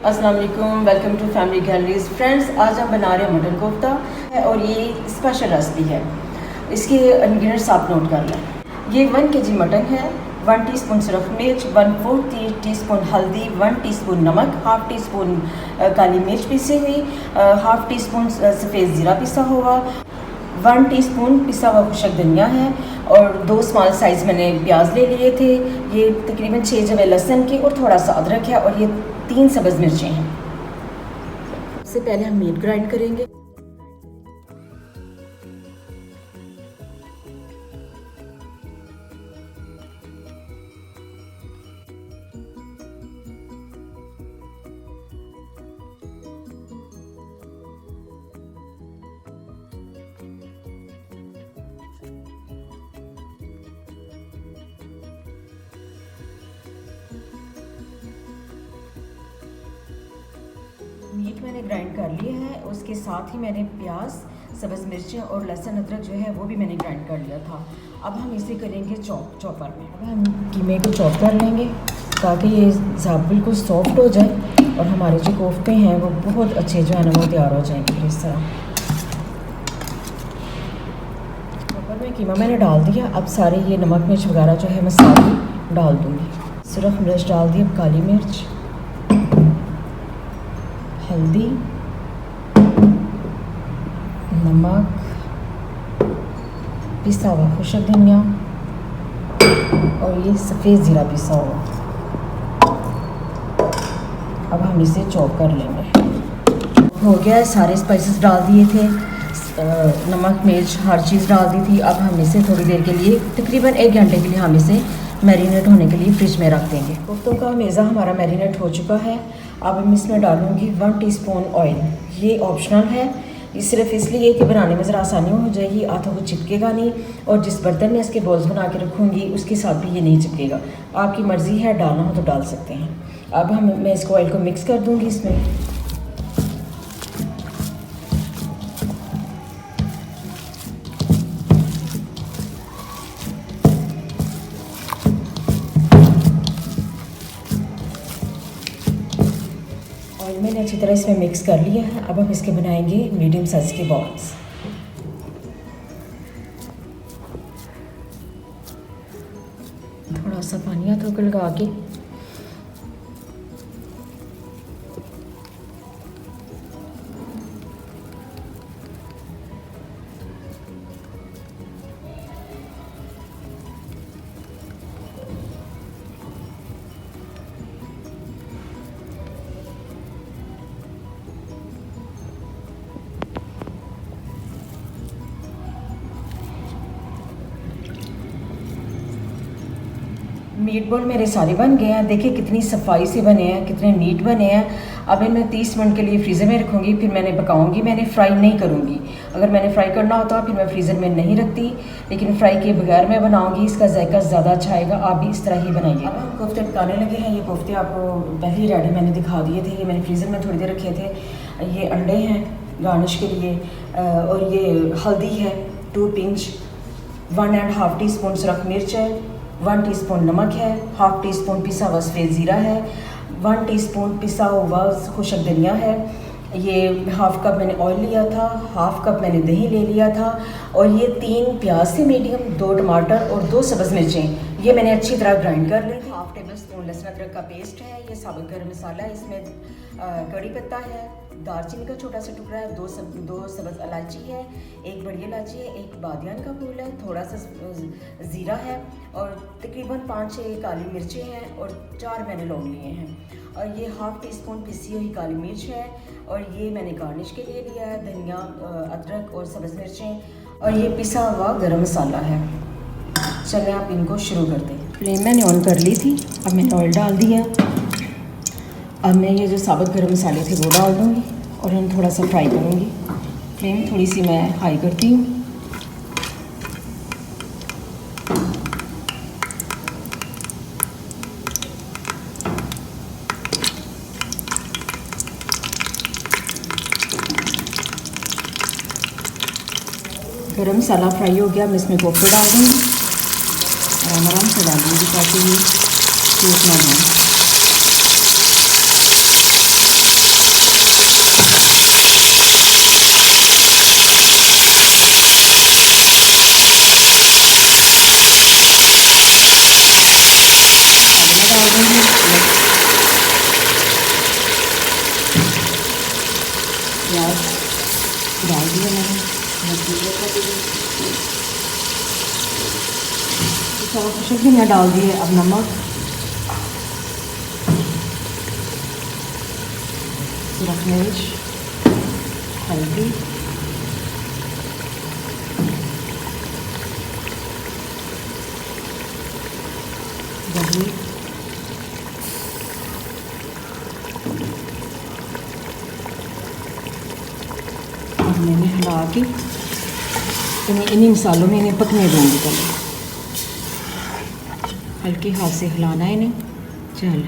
अस्सलाम वालेकुम, welcome to family galleries. Friends, आज हम बना रहे हैं मटन कोफ्ता और ये स्पेशल रेसिपी है। इसके इंग्रेडिएंट्स आप नोट कर लें। ये 1 kg मटन है, 1 टीस्पून सुरख मिर्च, 1/4 टीस्पून हल्दी, 1 टीस्पून नमक, हाफ टी स्पून काली मिर्च पीसी हुई, हाफ टी स्पून सफ़ेद ज़ीरा पिसा हुआ, 1 टीस्पून पिसा हुआ खुशक धनिया है और 2 स्मॉल साइज़ मैंने प्याज ले लिए थे। ये तकरीबन 6 जवे लहसुन के और थोड़ा सा अदरक है और ये 3 सब्ज़ मिर्चें हैं। सबसे पहले हम मीट ग्राइंड करेंगे। मीट मैंने ग्राइंड कर लिया है, उसके साथ ही मैंने प्याज, सब्ज़ मिर्चें और लहसुन अदरक जो है वो भी मैंने ग्राइंड कर लिया था। अब हम इसे करेंगे चॉपर में। अब हम कीमे को चॉप कर लेंगे ताकि ये बिल्कुल सॉफ्ट हो जाए और हमारे जो कोफ्ते हैं वो बहुत अच्छे जो है ना वो तैयार हो जाएंगे। इस तरह चॉपर में कीमा मैंने डाल दिया। अब सारे ये नमक मिर्च वगैरह जो है मैं सारी डाल दूँगी। सुरख मिर्च डाल दी, अब काली मिर्च, हल्दी, नमक, पिसा हुआ खुशक धनिया और ये सफ़ेद ज़ीरा पिसा हुआ। अब हम इसे चॉप कर लेंगे। हो गया है, सारे स्पाइसेस डाल दिए थे, नमक मिर्च हर चीज़ डाल दी थी। अब हम इसे थोड़ी देर के लिए तकरीबन 1 घंटे के लिए हम इसे मैरिनेट होने के लिए फ्रिज में रख देंगे। कोफ्तों का मेज़ा हमारा मैरिनेट हो चुका है। अब हम इसमें डालूंगी 1 टीस्पून ऑयल। ये ऑप्शनल है, ये सिर्फ इसलिए कि बनाने में ज़रा आसानी हो जाएगी, हाथों को चिपकेगा नहीं और जिस बर्तन में इसके बॉल्स बना के रखूँगी उसके साथ भी ये नहीं चिपकेगा। आपकी मर्ज़ी है, डालना हो तो डाल सकते हैं। अब मैं इसको ऑयल को मिक्स कर दूँगी इसमें। ऑयल मैंने अच्छी तरह इसमें मिक्स कर लिया है। अब हम इसके बनाएंगे मीडियम साइज़ के बॉल्स। थोड़ा सा पानी हाथों को लगा के मीट बॉल मेरे सारे बन गए हैं। देखिए कितनी सफाई से बने हैं, कितने नीट बने हैं। अब इनमें 30 मिनट के लिए फ्रीज़र में रखूँगी, फिर मैंने पकाऊँगी। मैंने फ्राई नहीं करूँगी, अगर मैंने फ्राई करना होता फिर मैं फ्रीज़र में नहीं रखती, लेकिन फ्राई के बगैर मैं बनाऊँगी, इसका जायका ज़्यादा अच्छा आएगा। आप भी इस तरह ही बनाइए। अब हम कोफ्ते पकाने लगे हैं। ये कोफ्ते आपको पहले ही रेडी मैंने दिखा दिए थे, ये मैंने फ्रीज़र में थोड़ी देर रखे थे। ये अंडे हैं गार्निश के लिए और ये हल्दी है 2 पिंच, 1.5 टीस्पून सुरख मिर्च है, 1 टीस्पून नमक है, हाफ टी स्पून पिसा हुआ सफ़ेद ज़ीरा है, 1 टीस्पून पिसा हुआ खुशक धनिया है। ये हाफ कप मैंने ऑयल लिया था, हाफ कप मैंने दही ले लिया था और ये 3 प्याज थे मीडियम, 2 टमाटर और 2 सब्ज़ मिर्चें, ये मैंने अच्छी तरह ग्राइंड कर ली थी। हाफ टेबल स्पून लहसुन अदरक का पेस्ट है। ये साबुत गरम मसाला है, इसमें कड़ी पत्ता है, दालचीनी का छोटा सा टुकड़ा है, 2 सब्ज़ इलायची है, 1 बड़ी इलायची है, 1 बादियान का फूल है, थोड़ा सा ज़ीरा है और तकरीबन 5-6 काली मिर्चें हैं और 4 मैंने लौंग लिए हैं और ये हाफ टी स्पून पिसी हुई काली मिर्च है और ये मैंने गार्निश के लिए लिया है धनिया, अदरक और सब्ज़ मिर्चें और ये पिसा हुआ गरम मसाला है। चलें आप इनको शुरू करते हैं। फ्लेम मैंने ऑन कर ली थी। अब मैंने ऑयल डाल दिया। अब मैं ये जो साबुत गरम मसाले थे वो डाल दूँगी और इन्हें थोड़ा सा फ्राई करूँगी। फ्लेम थोड़ी सी मैं हाई करती हूँ। गरम मसाला फ्राई हो गया, मैं इसमें कोफ्ते डाल दूँगी और आराम से डाल दूँगी ताकि ये टूट ना जाए। चलो खुशक भी मैं डाल दिए। अब नमक, सूरज मिर्च, हल्दी, दही, और मैंने हिला के इन्हीं मसालों में इन्हें पकने दूँगी। पहले हल्के हाथ से हिलाना है इन्हें। चल,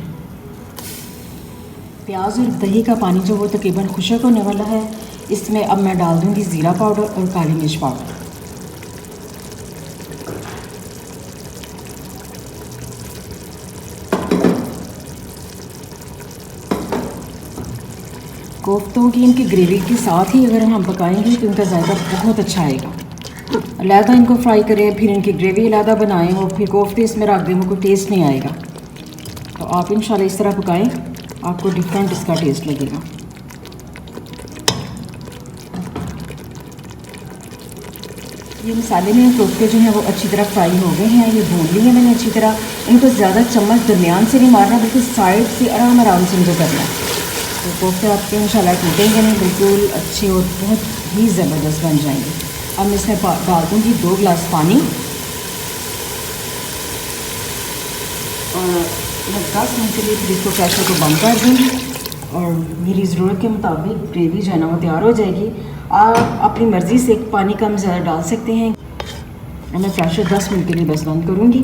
प्याज और दही का पानी जो वो तकरीबन खुशक होने वाला है। इसमें अब मैं डाल दूँगी ज़ीरा पाउडर और काली मिर्च पाउडर। कोफ्तों की इनकी ग्रेवी के साथ ही अगर हम पकाएंगे तो इनका जायका बहुत अच्छा आएगा। अलहदा इनको फ्राई करें, फिर इनकी ग्रेवी अलहदा बनाएं और फिर कोफ्ते इसमें रख दें, वो कोई टेस्ट नहीं आएगा। तो आप इंशाल्लाह इस तरह पकाएं, आपको डिफरेंट इसका टेस्ट लगेगा। ये मसाले में कोफ्ते जो हैं वो अच्छी तरह फ्राई हो गए हैं। ये भून लिए मैंने अच्छी तरह। इनको ज़्यादा चम्मच दरमियान से नहीं मारना, बिल्कुल साइड से आराम आराम से इनको करना है। तो कोफ्ते आपके इंशाल्लाह टूटेंगे नहीं, बिल्कुल अच्छे और बहुत ही ज़बरदस्त बन जाएंगे। अब मैं इसमें डाल दूँगी 2 गिलास पानी और 10 मिनट के लिए फिर इसको प्रेशर को बंद कर दूँगी और मेरी ज़रूरत के मुताबिक ग्रेवी जो है ना वो तैयार हो जाएगी। आप अपनी मर्ज़ी से पानी कम ज़्यादा डाल सकते हैं। और मैं प्रेशर 10 मिनट के लिए बस बंद करूँगी,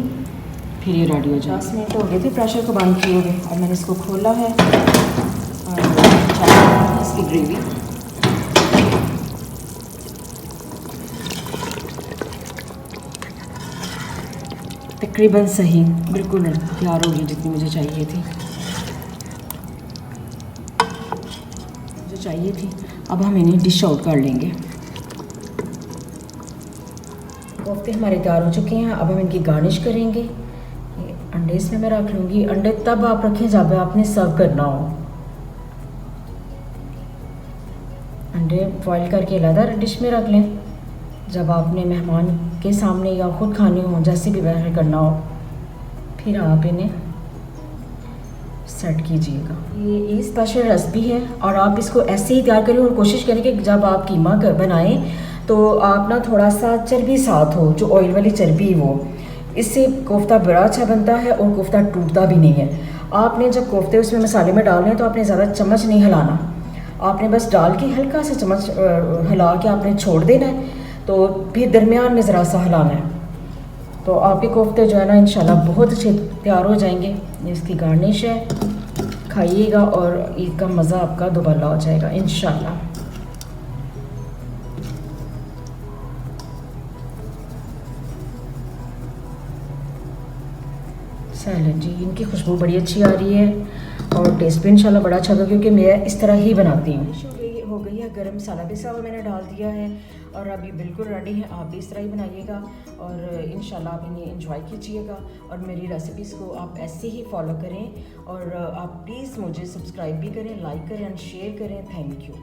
फिर ये रेडी हो जाए। 10 मिनट हो गए थे प्रेशर को बंद किए हुए और मैंने इसको खोला है और इसकी ग्रेवी तकरीबन सही बिल्कुल तैयार होगी जितनी मुझे चाहिए थी। अब हम इन्हें डिश आउट कर लेंगे। कोफ्ते हमारे तैयार हो चुके हैं। अब हम इनकी गार्निश करेंगे। ये अंडे इसमें मैं रख लूँगी। अंडे तब आप रखें जब आपने सर्व करना हो। अंडे बॉयल करके अलग डिश में रख लें जब आपने मेहमान के सामने या ख़ुद खाने हो, जैसे भी बाहर करना हो, फिर आप इन्हें सेट कीजिएगा। ये स्पेशल रेसिपी है और आप इसको ऐसे ही तैयार करें और कोशिश करें कि जब आप कीमा बनाएं तो आप ना थोड़ा सा चर्बी साथ हो, जो ऑयल वाली चर्बी वो, इससे कोफ्ता बड़ा अच्छा बनता है और कोफ्ता टूटता भी नहीं है। आपने जब कोफ्ते उसमें मसाले में डालने हैं तो आपने ज़्यादा चम्मच नहीं हिलाना, आपने बस डाल के हल्का सा चम्मच हिला के आपने छोड़ देना है। तो फिर दरमियान में ज़रा सा हिलाना है, तो आपके कोफ्ते जो है ना इंशाल्लाह बहुत अच्छे तैयार हो जाएंगे। ये इसकी गार्निश है, खाइएगा और ईद का मज़ा आपका दुबाला हो जाएगा इंशाल्लाह। सैलेड जी, इनकी खुशबू बड़ी अच्छी आ रही है और टेस्ट भी इंशाल्लाह बड़ा अच्छा होगा, क्योंकि मैं इस तरह ही बनाती हूँ। हो गई है, गरम मसाला भी सारा मैंने डाल दिया है और अब ये बिल्कुल रेडी है। आप भी इस तरह ही बनाइएगा और इंशाल्लाह आप इन्हें एंजॉय कीजिएगा और मेरी रेसिपीज़ को आप ऐसे ही फॉलो करें और आप प्लीज़ मुझे सब्सक्राइब भी करें, लाइक करें एंड शेयर करें। Thank you.